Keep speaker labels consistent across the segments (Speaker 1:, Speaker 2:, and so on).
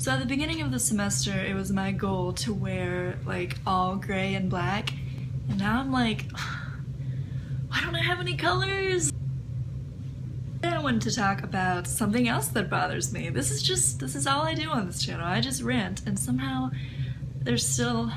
Speaker 1: So at the beginning of the semester, it was my goal to wear like all gray and black, and now I'm like, why don't I have any colors? Then I wanted to talk about something else that bothers me. This is all I do on this channel. I just rant, and somehow there's still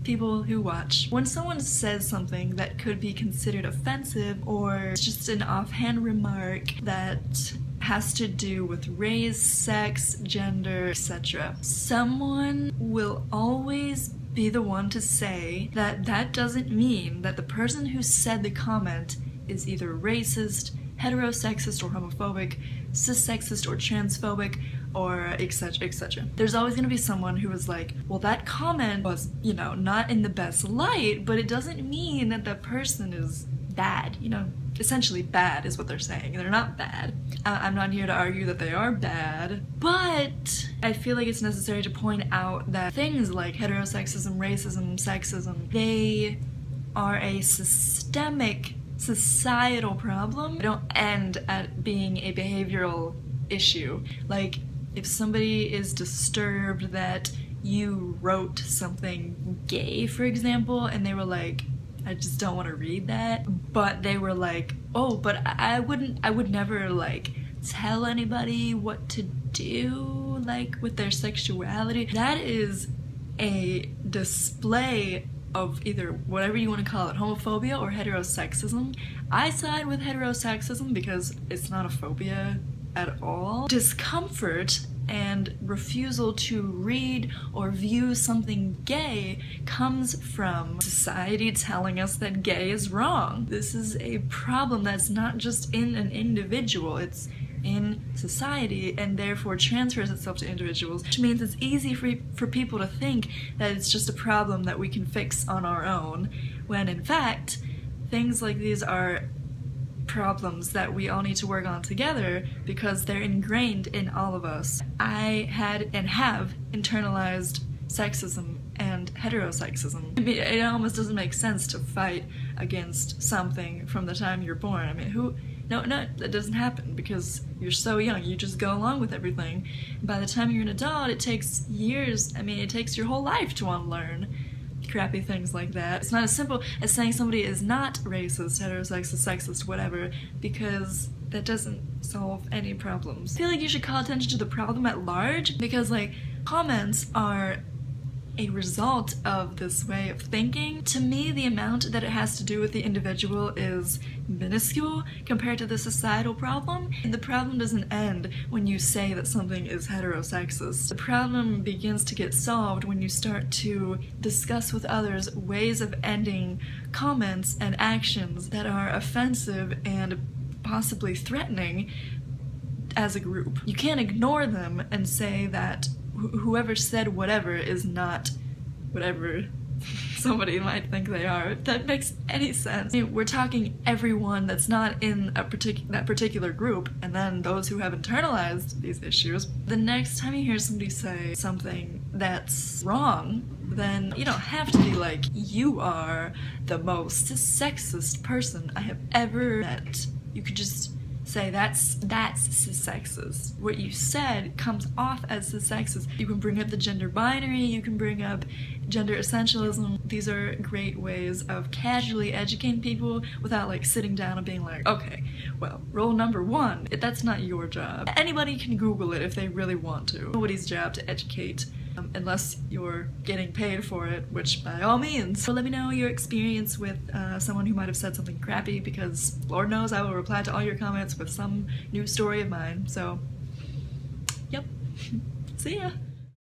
Speaker 1: people who watch. When someone says something that could be considered offensive, or it's just an offhand remark that has to do with race, sex, gender, etc., someone will always be the one to say that that doesn't mean that the person who said the comment is either racist, heterosexist or homophobic, cis-sexist or transphobic, or etc, etc. There's always going to be someone who is like, well, that comment was, you know, not in the best light, but it doesn't mean that that person is bad, you know. Essentially bad is what they're saying. They're not bad. I'm not here to argue that they are bad, but I feel like it's necessary to point out that things like heterosexism, racism, sexism, they are a systemic societal problem. They don't end at being a behavioral issue. Like, if somebody is disturbed that you wrote something gay, for example, and they were like, I just don't want to read that, but they were like, oh, but I would never like tell anybody what to do like with their sexuality. That is a display of either whatever you want to call it, homophobia or heterosexism. I side with heterosexism because it's not a phobia at all. Discomfort and refusal to read or view something gay comes from society telling us that gay is wrong. This is a problem that's not just in an individual, it's in society, and therefore transfers itself to individuals, which means it's easy for people to think that it's just a problem that we can fix on our own, when in fact things like these are problems that we all need to work on together because they're ingrained in all of us. I had and have internalized sexism and heterosexism. I mean, it almost doesn't make sense to fight against something from the time you're born. I mean, no, that doesn't happen because you're so young. You just go along with everything. By the time you're an adult, it takes years. I mean, it takes your whole life to unlearn crappy things like that. It's not as simple as saying somebody is not racist, heterosexist, sexist, whatever, because that doesn't solve any problems. I feel like you should call attention to the problem at large, because like comments are a result of this way of thinking. To me, the amount that it has to do with the individual is minuscule compared to the societal problem. And the problem doesn't end when you say that something is heterosexist. The problem begins to get solved when you start to discuss with others ways of ending comments and actions that are offensive and possibly threatening as a group. You can't ignore them and say that whoever said whatever is not whatever somebody might think they are. If that makes any sense. I mean, we're talking everyone that's not in that particular group, and then those who have internalized these issues. The next time you hear somebody say something that's wrong, then you don't have to be like, you are the most sexist person I have ever met. You could just say that's cis-sexist. What you said comes off as cis-sexist. You can bring up the gender binary, you can bring up gender essentialism. These are great ways of casually educating people without like sitting down and being like, okay, well, rule number one, that's not your job. Anybody can Google it if they really want to. Nobody's job to educate unless you're getting paid for it, which by all means. So let me know your experience with someone who might have said something crappy, because Lord knows I will reply to all your comments with some new story of mine. So, yep. See ya.